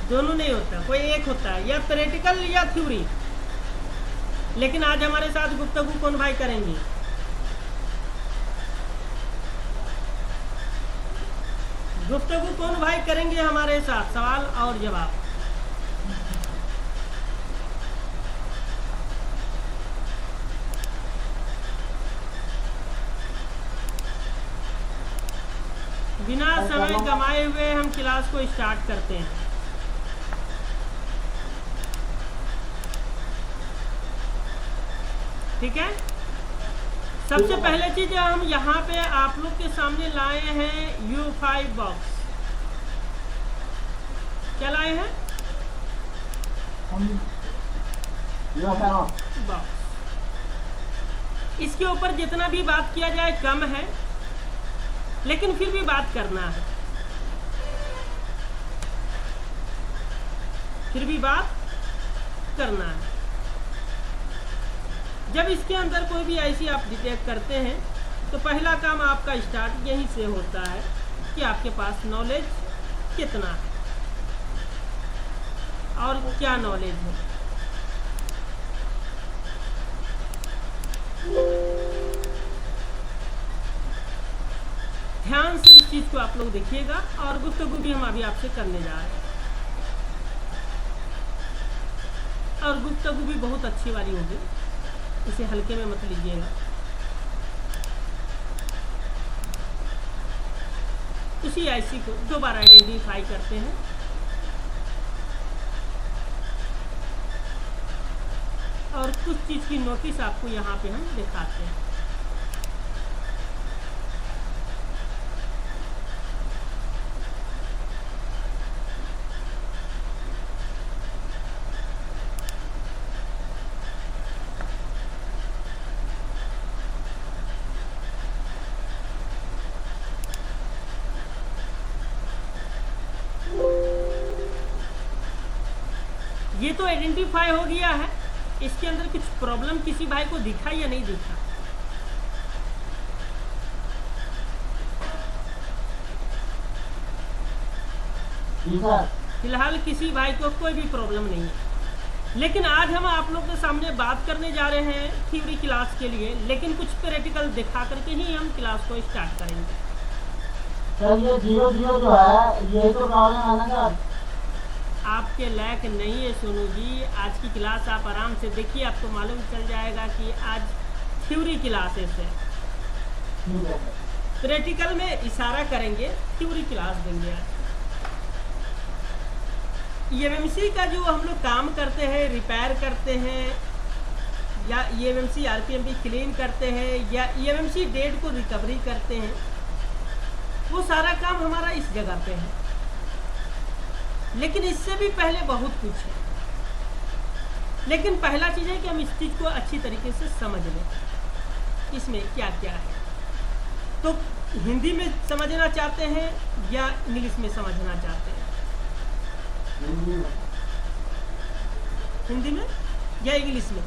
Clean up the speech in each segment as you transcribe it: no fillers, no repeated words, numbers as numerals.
दोनों नहीं होता, कोई एक होता है, या प्रैक्टिकल या थ्योरी। लेकिन आज हमारे साथ गुफ्तगू कौन भाई करेंगे? गुफ्तगू कौन भाई करेंगे हमारे साथ? सवाल और जवाब। बिना समय गंवाए हुए हम क्लास को स्टार्ट करते हैं। ठीक है, सबसे पहले चीज हम यहाँ पे आप लोग के सामने लाए हैं U5 बॉक्स। क्या लाए हैं? बॉक्स। इसके ऊपर जितना भी बात किया जाए कम है, लेकिन फिर भी बात करना है, फिर भी बात करना है। जब इसके अंदर कोई भी ऐसी आप डिटेक्ट करते हैं तो पहला काम आपका स्टार्ट यहीं से होता है कि आपके पास नॉलेज कितना है और क्या नॉलेज है। ध्यान से इस चीज को आप लोग देखिएगा, और गुफ्तगू भी हम अभी आपसे करने जा रहे हैं, और गुफ्तगू भी बहुत अच्छी वाली होगी, इसे हल्के में मत लीजिएगा। उसी आईसी को दोबारा आइडेंटिफाई करते हैं, और कुछ चीज़ की नोटिस आपको यहाँ पे हम दिखाते हैं। ये तो आइडेंटिफाई हो गया है। इसके अंदर कुछ प्रॉब्लम किसी भाई को दिखा या नहीं दिखा? फिलहाल किसी भाई को कोई भी प्रॉब्लम नहीं है। लेकिन आज हम आप लोग के सामने बात करने जा रहे हैं थ्योरी क्लास के लिए, लेकिन कुछ प्रैक्टिकल दिखा करके ही हम क्लास को स्टार्ट करेंगे। सर ये 0 जो है ये तो प्रॉब्लम है ना सर? आपके लायक नहीं है सोनू जी। आज की क्लास आप आराम से देखिए, आपको मालूम चल जाएगा कि आज थ्योरी क्लासेस है। प्रैक्टिकल में इशारा करेंगे, थ्योरी क्लास देंगे आज। EMMC का जो हम लोग काम करते हैं, रिपेयर करते हैं, या EMMC RPM भी क्लीन करते हैं, या EMMC डेट को रिकवरी करते हैं, वो सारा काम हमारा इस जगह पे है। लेकिन इससे भी पहले बहुत कुछ है। लेकिन पहला चीज़ है कि हम इस चीज़ को अच्छी तरीके से समझ लें, इसमें क्या क्या है। तो हिंदी में समझना चाहते हैं या इंग्लिश में समझना चाहते हैं? हिंदी में या इंग्लिश में?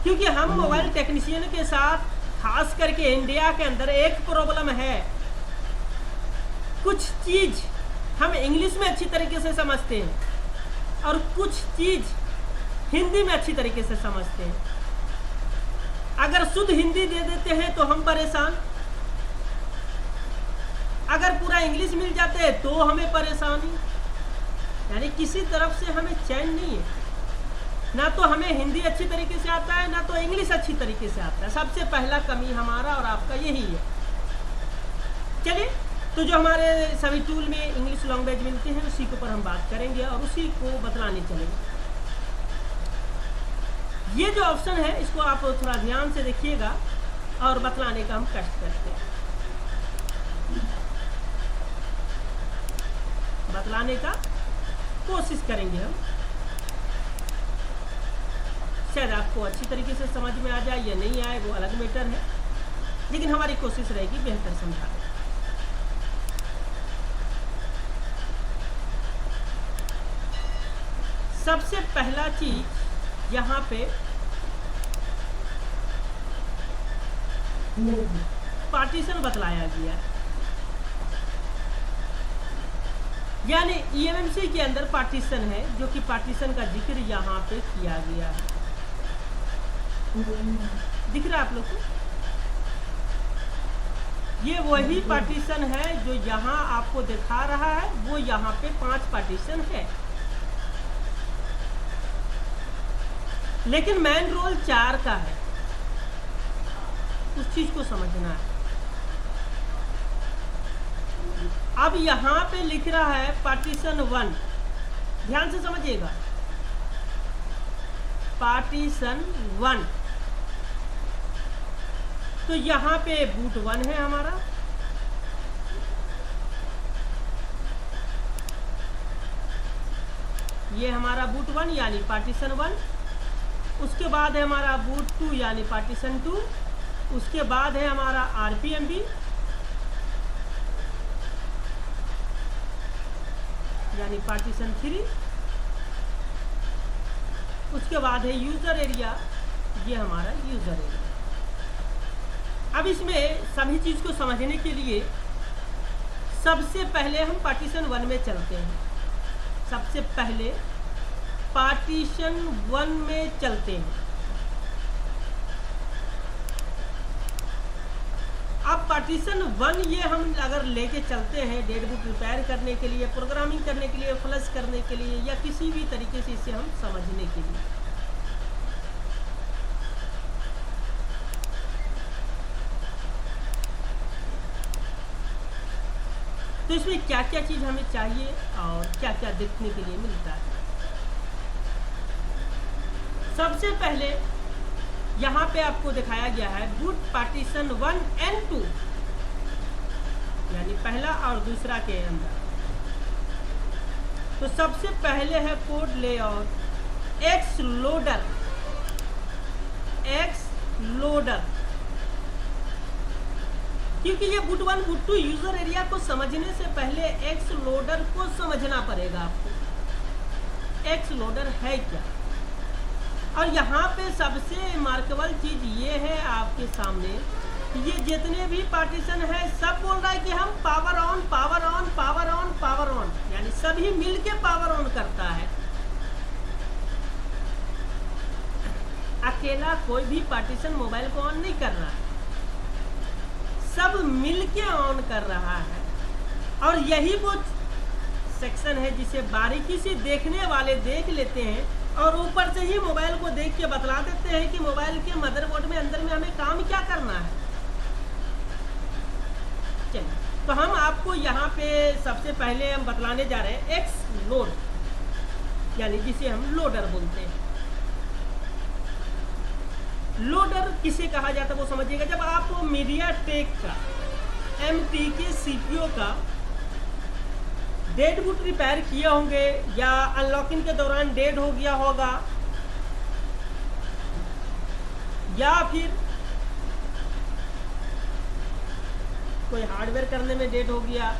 क्योंकि हम मोबाइल टेक्नीशियन के साथ खास करके इंडिया के अंदर एक प्रॉब्लम है, कुछ चीज़ हम इंग्लिश में अच्छी तरीके से समझते हैं और कुछ चीज़ हिंदी में अच्छी तरीके से समझते हैं। अगर शुद्ध हिंदी दे देते हैं तो हम परेशान, अगर पूरा इंग्लिश मिल जाते हैं तो हमें परेशानी। यानी किसी तरफ से हमें चैन नहीं है, ना तो हमें हिंदी अच्छी तरीके से आता है, ना तो इंग्लिश अच्छी तरीके से आता है। सबसे पहला कमी हमारा और आपका यही है। चलिए, तो जो हमारे सभी टूल में इंग्लिश लैंग्वेज मिलते हैं उसी के ऊपर हम बात करेंगे और उसी को बतलाने चलेंगे। ये जो ऑप्शन है इसको आप थोड़ा ध्यान से देखिएगा और बतलाने का हम कष्ट करते हैं, बतलाने का कोशिश करेंगे हम। शायद आपको अच्छी तरीके से समझ में आ जाए या नहीं आए, वो अलग मैटर है, लेकिन हमारी कोशिश रहेगी बेहतर समझाने। सबसे पहला चीज यहाँ पे पार्टीशन बतलाया गया है। यानी ईएमएमसी के अंदर पार्टीशन है, जो कि पार्टीशन का जिक्र यहाँ पे किया गया है। दिख रहा है आप लोग को? ये वही पार्टीशन है जो यहाँ आपको दिखा रहा है, वो यहाँ पे 5 पार्टीशन है, लेकिन मेन रोल 4 का है। उस चीज को समझना है। अब यहाँ पे लिख रहा है पार्टीशन 1, ध्यान से समझिएगा, पार्टीशन 1। तो यहाँ पे बूट 1 है हमारा, ये हमारा बूट 1 यानी पार्टीशन 1। उसके बाद है हमारा बूट 2 यानी पार्टीशन 2। उसके बाद है हमारा आरपीएमबी यानी पार्टीशन 3। उसके बाद है यूजर एरिया, ये हमारा यूजर एरिया। अब इसमें सभी चीज को समझने के लिए सबसे पहले हम पार्टीशन 1 में चलते हैं। सबसे पहले पार्टीशन 1 में चलते हैं। अब पार्टीशन 1 ये हम अगर लेके चलते हैं डेड बुक रिपेयर करने के लिए, प्रोग्रामिंग करने के लिए, फ्लश करने के लिए, या किसी भी तरीके से इसे हम समझने के लिए, तो इसमें क्या क्या चीज़ हमें चाहिए और क्या क्या देखने के लिए मिलता है। सबसे पहले यहाँ पे आपको दिखाया गया है बूट पार्टीशन 1 एंड 2, यानी पहला और दूसरा के अंदर। तो सबसे पहले है कोड लेआउट एक्स लोडर। क्योंकि ये बूट 1 बूट 2 यूजर एरिया को समझने से पहले एक्स लोडर को समझना पड़ेगा आपको। एक्स लोडर है क्या? और यहाँ पे सबसे रिमार्केबल चीज ये है आपके सामने, ये जितने भी पार्टीशन है सब बोल रहा है कि हम power on power on power on power on, यानी सभी मिलके पावर ऑन करता है। अकेला कोई भी पार्टीशन मोबाइल को ऑन नहीं कर रहा है, सब मिलके ऑन कर रहा है। और यही वो सेक्शन है जिसे बारीकी से देखने वाले देख लेते हैं और ऊपर से ही मोबाइल को देख के बतला देते हैं कि मोबाइल के मदरबोर्ड में अंदर में हमें काम क्या करना है। चलिए, तो हम आपको यहाँ पे सबसे पहले हम बतलाने जा रहे हैं एक्स लोड, यानी जिसे हम लोडर बोलते हैं। लोडर किसे कहा जाता है वो समझिएगा। जब आप मीडियाटेक का MTK CPU का डेड बूट रिपेयर किए होंगे या अनलॉकिंग के दौरान डेड हो गया होगा, या फिर कोई हार्डवेयर करने में डेड हो गया,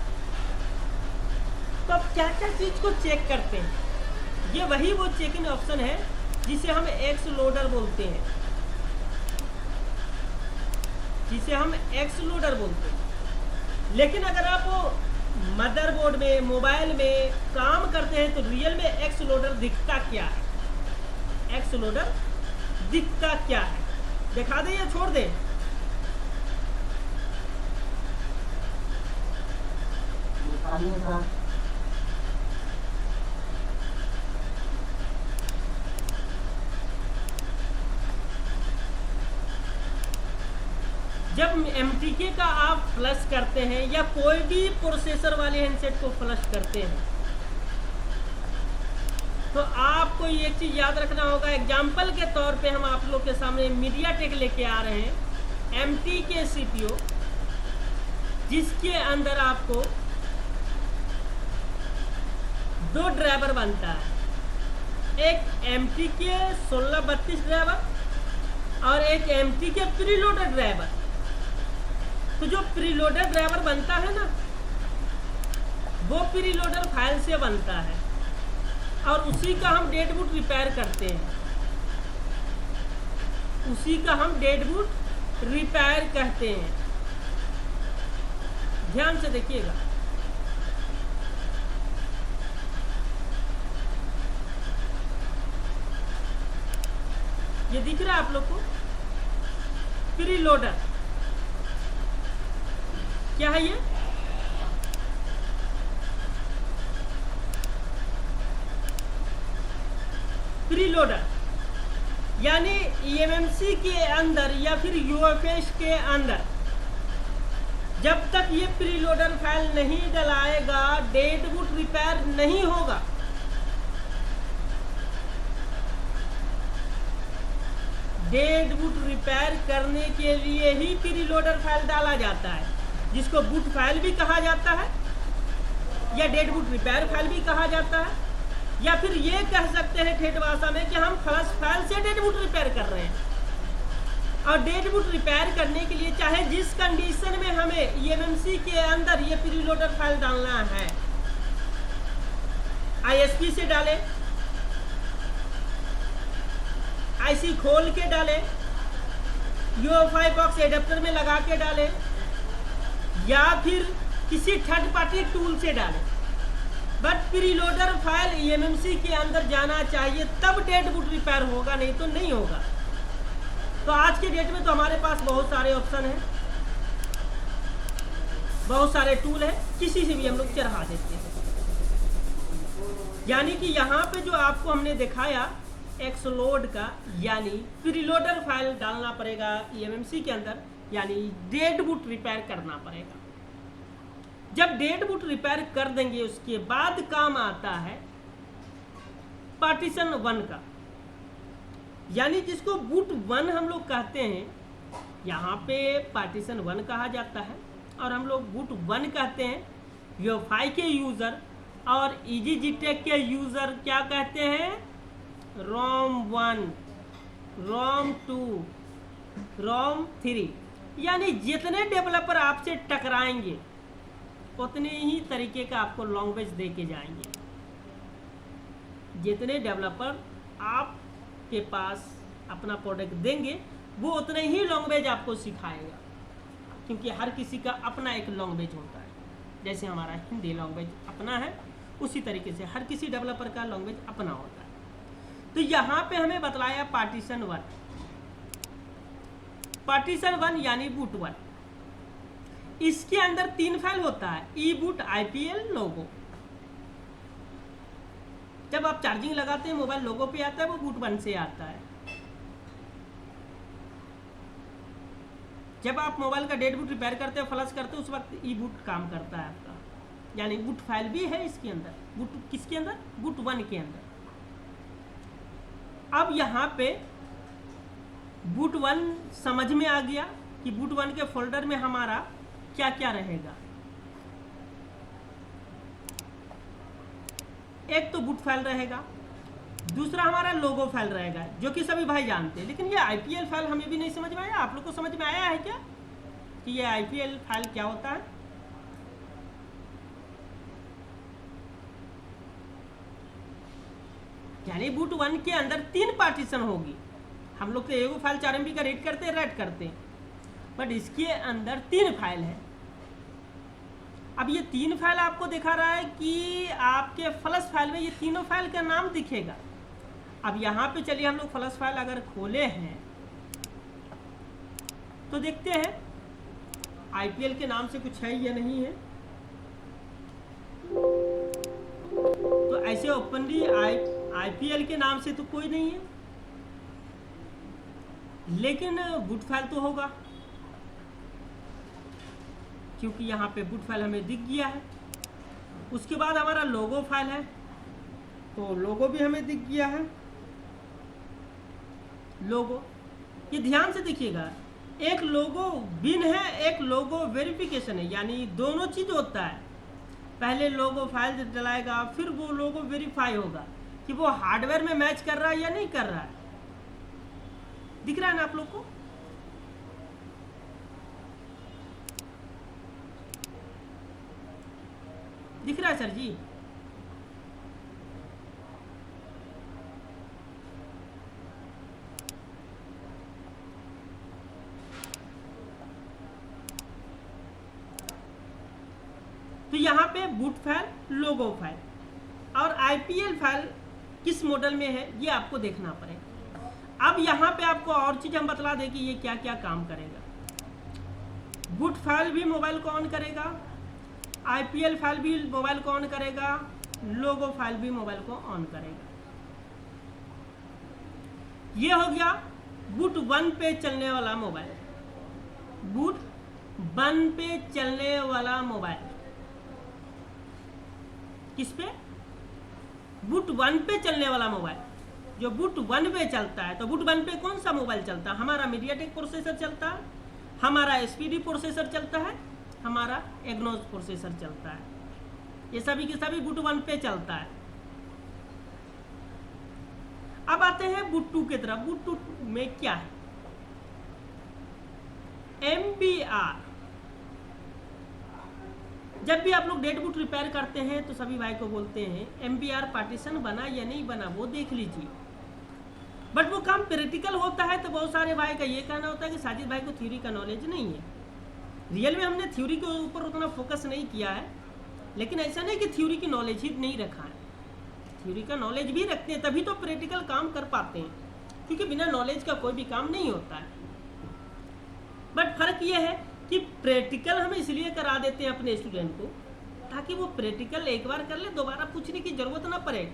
तो अब क्या क्या चीज को चेक करते हैं। ये वही वो चेकिंग ऑप्शन है जिसे हम एक्स लोडर बोलते हैं, जिसे हम एक्स लोडर बोलते हैं। लेकिन अगर आप मदरबोर्ड में मोबाइल में काम करते हैं तो रियल में एक्स लोडर दिखता क्या है, एक्स लोडर दिखता क्या है, दिखा दें या छोड़ दें? जब MTK का आप फ्लश करते हैं या कोई भी प्रोसेसर वाले हैंडसेट को फ्लश करते हैं, तो आपको ये चीज़ याद रखना होगा। एग्जाम्पल के तौर पे हम आप लोग के सामने मीडियाटेक लेके आ रहे हैं MTK CPU, जिसके अंदर आपको 2 ड्राइवर बनता है, एक MTK 1632 ड्राइवर और एक MTK प्रीलोडर ड्राइवर। तो जो प्रीलोडर ड्राइवर बनता है ना, वो प्रीलोडर फाइल से बनता है और उसी का हम डेड बूट रिपेयर करते हैं, उसी का हम डेड बूट रिपेयर कहते हैं। ध्यान से देखिएगा, ये दिख रहा है आप लोग को, प्री लोडर क्या है ये? प्री लोडर यानी ईएमएमसी के अंदर या फिर यूएफएस के अंदर जब तक ये प्री लोडर फाइल नहीं डलाएगा डेड बूट रिपेयर नहीं होगा। डेड बूट रिपेयर करने के लिए ही प्री लोडर फाइल डाला जाता है, जिसको बूट फाइल भी कहा जाता है या डेड बूट रिपेयर फाइल भी कहा जाता है, या फिर ये कह सकते हैं ठेठ भाषा में कि हम फ्लश फाइल से डेड बूट रिपेयर कर रहे हैं। और डेड बूट रिपेयर करने के लिए चाहे जिस कंडीशन में हमें ईएमएमसी के अंदर ये प्री लोडर फाइल डालना है, आईएसपी से डालें, आईसी खोल के डालें, यूएफआई बॉक्स एडेप्टर में लगा के डालें, या फिर किसी थर्ड पार्टी टूल से डालें, but pre loader file eMMC के अंदर जाना चाहिए, तब डेड बूट रिपेयर होगा, नहीं तो नहीं होगा। तो आज के डेट में तो हमारे पास बहुत सारे ऑप्शन हैं, बहुत सारे टूल हैं, किसी से भी हम लोग चढ़ा देते हैं। यानी कि यहाँ पे जो आपको हमने दिखाया एक्सलोड का, यानी प्रीलोडर फाइल डालना पड़ेगा ईएमएमसी के अंदर, यानी डेड बूट रिपेयर करना पड़ेगा। जब डेड बूट रिपेयर कर देंगे उसके बाद काम आता है पार्टीशन 1 का, यानी जिसको बूट 1 हम लोग कहते हैं, यहाँ पे पार्टीशन 1 कहा जाता है, और हम लोग बूट 1 कहते हैं। यूएफआई के यूज़र और EasyJetech के यूज़र क्या कहते हैं? रोम 1, रोम 2, रोम 3। यानी जितने डेवलपर आपसे टकराएंगे उतने ही तरीके का आपको लैंग्वेज दे के जाएंगे। जितने डेवलपर आपके पास अपना प्रोडक्ट देंगे वो उतने ही लैंग्वेज आपको सिखाएगा, क्योंकि हर किसी का अपना एक लैंग्वेज होता है। जैसे हमारा हिंदी लैंग्वेज अपना है, उसी तरीके से हर किसी डेवलपर का लैंग्वेज अपना होता है। तो यहाँ पे हमें बतलाया पार्टीशन 1। पार्टीशन 1 यानी बूट 1, इसके अंदर 3 फाइल होता है, ई बूट, आईपीएल, लोगो। जब आप चार्जिंग लगाते हैं मोबाइल लोगो पे आता है, वो बूट 1 से आता है। जब आप मोबाइल का डेड बूट रिपेयर करते हैं, फ्लश करते हैं, उस वक्त ई बूट काम करता है आपका, यानी बूट फाइल भी है इसके अंदर। बूट किसके अंदर? बूट 1 के अंदर। अब यहाँ पे बूट 1 समझ में आ गया कि बूट 1 के फोल्डर में हमारा क्या क्या रहेगा। एक तो बूट फाइल रहेगा, दूसरा हमारा लोगो फाइल रहेगा, जो कि सभी भाई जानते हैं। लेकिन ये आईपीएल फाइल हमें भी नहीं समझ में आया। आप लोग को समझ में आया है क्या कि ये आईपीएल फाइल क्या होता है? यानी बूट 1 के अंदर 3 पार्टीशन होगी। हम लोग तो एगो फाइल 4 MB का रीड करते हैं, राइट करते हैं, बट इसके अंदर 3 फाइल है। अब ये 3 फाइल आपको दिखा रहा है कि आपके फ्लश फाइल में ये तीनों फाइल का नाम दिखेगा। अब यहाँ पे चलिए हम लोग फ्लश फाइल अगर खोले हैं तो देखते हैं आईपीएल के नाम से कुछ है या नहीं है। तो ऐसे ओपनली आईपीएल के नाम से तो कोई नहीं है, लेकिन बूट फाइल तो होगा, क्योंकि यहाँ पे बूट फाइल हमें दिख गया है। उसके बाद हमारा लोगो फाइल है, तो लोगो भी हमें दिख गया है। लोगो, ये ध्यान से देखिएगा, एक लोगो बिन है, एक लोगो वेरिफिकेशन है, यानी दोनों चीज होता है। पहले लोगो फाइल डलाएगा, फिर वो लोगो वेरीफाई होगा कि वो हार्डवेयर में मैच कर रहा है या नहीं कर रहा है। दिख रहा है ना आप लोग को? दिख रहा है सर जी? तो यहाँ पे बूट फाइल, लोगो फाइल और आईपीएल फाइल किस मॉडल में है ये आपको देखना पड़ेगा। अब यहाँ पे आपको और चीज़ हम बतला दें कि ये क्या क्या काम करेगा। बूट फाइल भी मोबाइल को ऑन करेगा, IPL फाइल भी मोबाइल को ऑन करेगा, लोगो फाइल भी मोबाइल को ऑन करेगा। ये हो गया बूट 1 पे चलने वाला मोबाइल। बूट 1 पे चलने वाला मोबाइल किस पे? बूट 1 पे चलने वाला मोबाइल। जो बूट 1 पे चलता है, तो बूट 1 पे कौन सा मोबाइल चलता है? हमारा मीडियाटेक प्रोसेसर चलता है, हमारा SPD प्रोसेसर चलता है, हमारा एग्नोस प्रोसेसर चलता है। ये सभी के सभी बूट 1 पे चलता है। अब आते हैं बूट 2 की तरफ। बूट 2 में क्या है? MBR। जब भी आप लोग डेड बूट रिपेयर करते हैं तो सभी भाई को बोलते हैं MBR पार्टीशन बना या नहीं बना वो देख लीजिए। बट वो काम प्रैक्टिकल होता है तो बहुत सारे भाई का ये कहना होता है कि साजिद भाई को थ्योरी का नॉलेज नहीं है। रियल में हमने थ्योरी के ऊपर उतना फोकस नहीं किया है, लेकिन ऐसा नहीं कि थ्योरी की नॉलेज ही नहीं रखा है। थ्योरी का नॉलेज भी रखते हैं, तभी तो प्रैक्टिकल काम कर पाते हैं, क्योंकि बिना नॉलेज का कोई भी काम नहीं होता है। बट फर्क ये है कि प्रैक्टिकल हम इसलिए करा देते हैं अपने स्टूडेंट को ताकि वो प्रैक्टिकल एक बार कर ले, दोबारा पूछने की जरूरत ना पड़े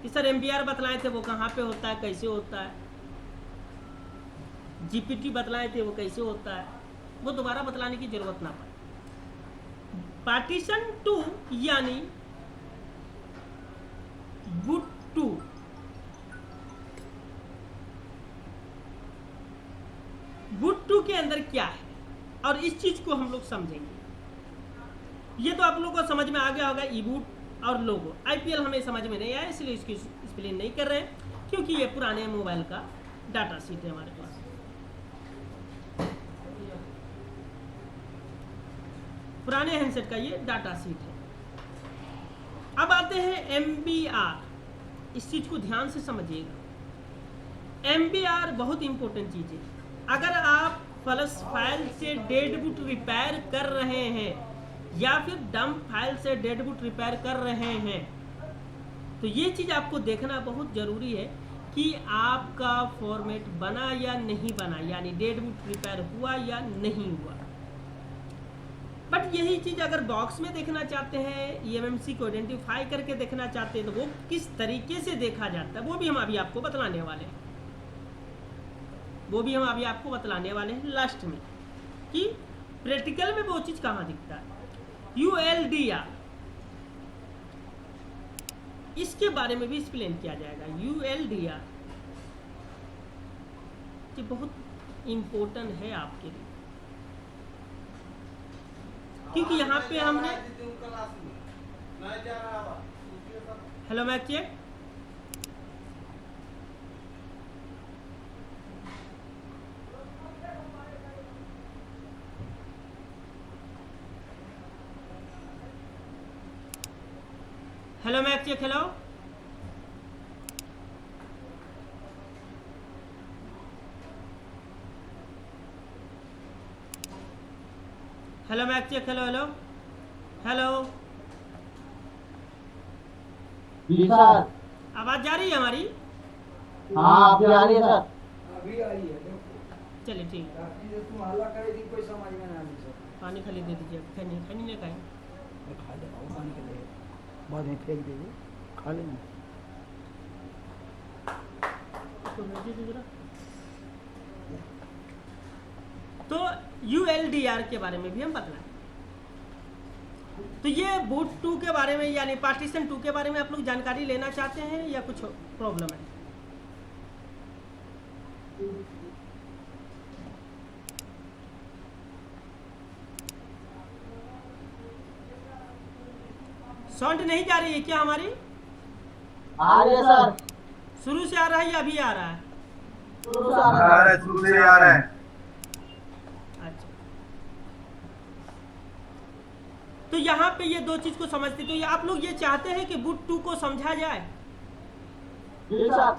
कि सर MBR बतलाए थे वो कहाँ पे होता है, कैसे होता है, GPT बतलाए थे वो कैसे होता है, वो दोबारा बतलाने की जरूरत ना पड़े। पार्टीशन 2 यानी बूट 2 बूट 2 के अंदर क्या है और इस चीज को हम लोग समझेंगे। ये तो आप लोगों को समझ में आ गया होगा ई-बूट और लोगो। IPL हमें समझ में नहीं आया, इसलिए इसकी एक्सप्लेन नहीं कर रहे हैं, क्योंकि ये पुराने मोबाइल का डाटा शीट है हमारे पास। पुराने हैंडसेट का ये डाटा शीट है। अब आते हैं MBR। इस चीज को ध्यान से समझिएगा। MBR बहुत इंपॉर्टेंट चीज है। अगर आप फ्लश फाइल से डेड बूट रिपेयर कर रहे हैं या फिर डंप फाइल से डेड बूट रिपेयर कर रहे हैं तो ये चीज़ आपको देखना बहुत ज़रूरी है कि आपका फॉर्मेट बना या नहीं बना, यानी डेड बूट रिपेयर हुआ या नहीं हुआ। बट यही चीज़ अगर बॉक्स में देखना चाहते हैं, eMMC को आइडेंटिफाई करके देखना चाहते हैं तो वो किस तरीके से देखा जाता है वो भी हम अभी आपको बतलाने वाले हैं। वो भी हम अभी आपको बतलाने वाले हैं लास्ट में कि प्रैक्टिकल में वो चीज़ कहाँ दिखता है। ULDR, इसके बारे में भी एक्सप्लेन किया जाएगा। ULDR ये बहुत इम्पोर्टेंट है आपके लिए, क्योंकि यहाँ पे हमने hello mic check hello mic check hello hello mic check hello hello hello जी सर। आवाज जा रही है हमारी? हाँ अभी आ रही है सर। अभी आई है। चलिए ठीक है। रात्रि जब तुम हल्ला करे थी कोई समझ में ना आई सर। पानी खाली दे दीजिए। खैनी खैनी नहीं खाए मैं खा ले पाऊँ पानी के लिए बाद में फेंक दीजिए, खा लेना। इसको भेज दीजिए जरा। तो ULDR के बारे में भी हम बतलाएं। तो ये बूट 2 के बारे में यानी पार्टीशन 2 के बारे में आप लोग जानकारी लेना चाहते हैं या कुछ प्रॉब्लम है? साउंड नहीं जा रही है क्या हमारी? आ रही है सर। शुरू से आ रहा है या अभी आ रहा है? शुरू से आ रहा है। आ रहा है, शुरू से आ रहा है। अच्छा, तो यहाँ पे ये दो चीज को समझते, तो ये आप लोग ये चाहते हैं कि बूट 2 को समझा जाए। जी सर।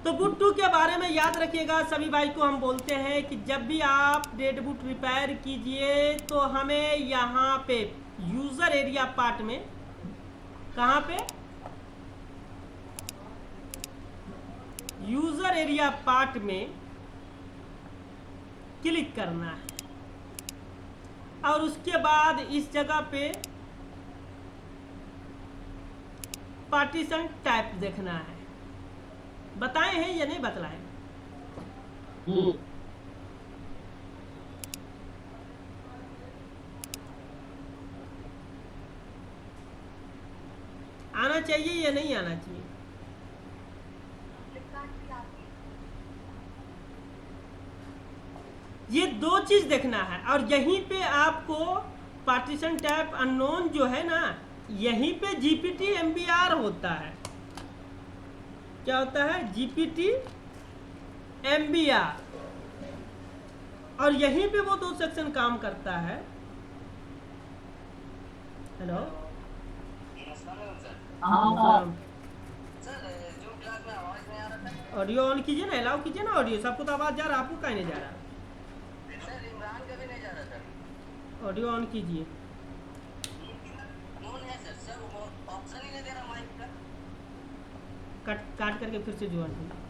तो बूट 2 के बारे में याद रखिएगा सभी भाई को हम बोलते हैं कि जब भी आप डेड बूट रिपेयर कीजिए तो हमें यहाँ पे यूजर एरिया पार्ट में, कहाँ पे? यूजर एरिया पार्ट में क्लिक करना है और उसके बाद इस जगह पे पार्टीशन टाइप देखना है। बताए हैं या नहीं बतलाए? जी आना चाहिए या नहीं आना चाहिए? ये दो चीज देखना है और यहीं पे आपको पार्टीशन टैब अननोन जो है ना, यहीं पे जीपीटी एमबीआर होता है। क्या होता है? जीपीटी एमबीआर, और यहीं पे वो दो सेक्शन काम करता है। हेलो हाँ ऑडियो ऑन कीजिए ना, अलाउ कीजिए ना ऑडियो। सबको तो आवाज जा रहा है, आपको कहीं नहीं जा रहा? ऑडियो ऑन कीजिए। कट काट करके फिर से ज्वाइन कीजिए।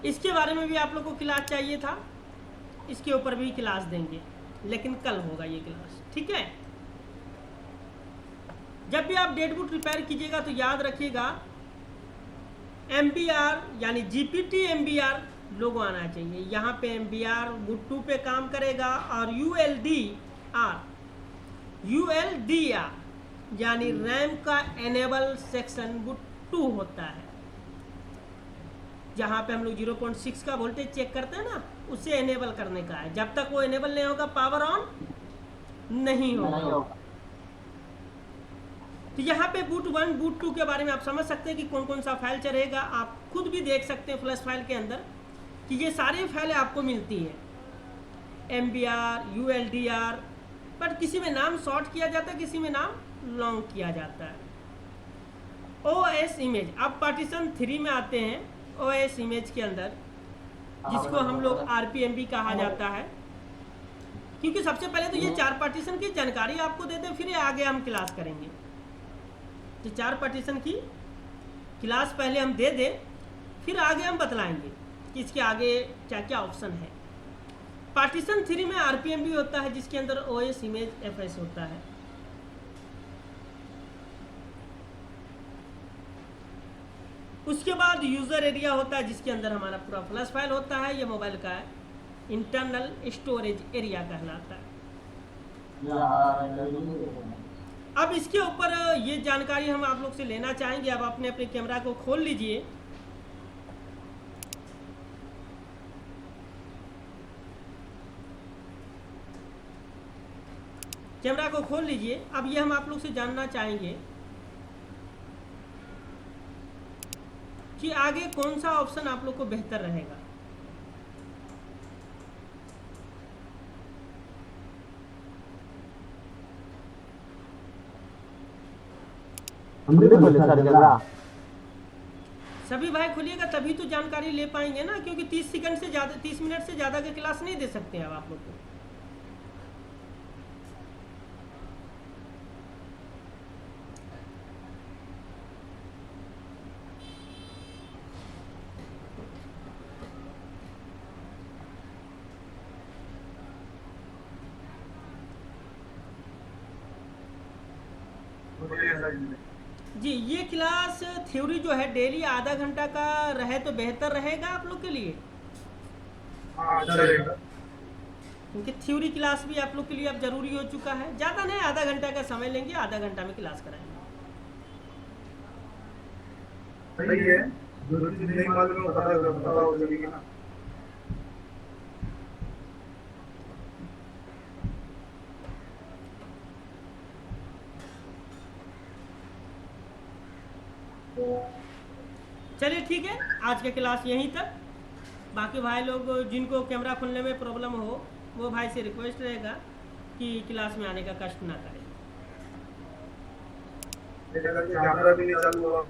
इसके बारे में भी आप लोग को क्लास चाहिए था, इसके ऊपर भी क्लास देंगे, लेकिन कल होगा ये क्लास, ठीक है? जब भी आप डेडबुट रिपेयर कीजिएगा तो याद रखिएगा एमबीआर यानी जीपीटी एमबीआर लोगो आना चाहिए। यहाँ पे एमबीआर बूट 2 पे काम करेगा और यूएलडीआर यानी रैम का एनेबल सेक्शन बूट 2 होता है। जहाँ पे हम लोग 0.6 का वोल्टेज चेक करते हैं ना, उसे एनेबल करने का है। जब तक वो एनेबल नहीं होगा पावर ऑन नहीं होगा। तो यहाँ पे बूट 1 बूट 2 के बारे में आप समझ सकते हैं कि कौन कौन सा फाइल चलेगा। आप खुद भी देख सकते हैं फ्लैश फाइल के अंदर कि ये सारी फाइलें आपको मिलती है, एमबीआर यूएलडीआर, पर किसी में नाम शॉर्ट किया जाता है, किसी में नाम लॉन्ग किया जाता है। ओएस इमेज, अब पार्टीशन 3 में आते हैं। ओएस इमेज के अंदर जिसको हम लोग आरपीएमबी कहा जाता है, क्योंकि सबसे पहले तो ये 4 पार्टीशन की जानकारी आपको देते हैं, फिर आगे हम क्लास करेंगे। तो 4 पार्टीशन की क्लास पहले हम दे दें, फिर आगे हम बतलाएंगे कि इसके आगे क्या क्या ऑप्शन है। पार्टीशन 3 में आरपीएमबी होता है, जिसके अंदर ओएस इमेज एफएस होता है। उसके बाद यूजर एरिया होता है, जिसके अंदर हमारा पूरा फ्लैश फाइल होता है। ये मोबाइल का इंटरनल स्टोरेज एरिया कहलाता है। अब इसके ऊपर ये जानकारी हम आप लोग से लेना चाहेंगे। अब आपने अपने कैमरा को खोल लीजिए। कैमरा को खोल लीजिए। अब ये हम आप लोग से जानना चाहेंगे कि आगे कौन सा ऑप्शन आप लोग को बेहतर रहेगा। सभी भाई खुलिएगा, तभी तो जानकारी ले पाएंगे ना, क्योंकि 30 सेकंड से ज़्यादा, 30 मिनट से ज़्यादा की क्लास नहीं दे सकते अब आप लोग को। जी, ये क्लास थ्योरी जो है डेली आधा घंटा का रहे तो बेहतर रहेगा आप लोग के लिए। क्योंकि थ्योरी क्लास भी आप लोग के लिए अब ज़रूरी हो चुका है। ज़्यादा नहीं, आधा घंटा का समय लेंगे, आधा घंटा में क्लास कराएंगे। सही है, जो चीज नहीं मालूम है पता हो चलेगी ना। चलिए ठीक है, आज का क्लास यहीं तक। बाकी भाई लोग जिनको कैमरा खोलने में प्रॉब्लम हो, वो भाई से रिक्वेस्ट रहेगा कि क्लास में आने का कष्ट ना करें। कैमरा भी नहीं चालू हुआ।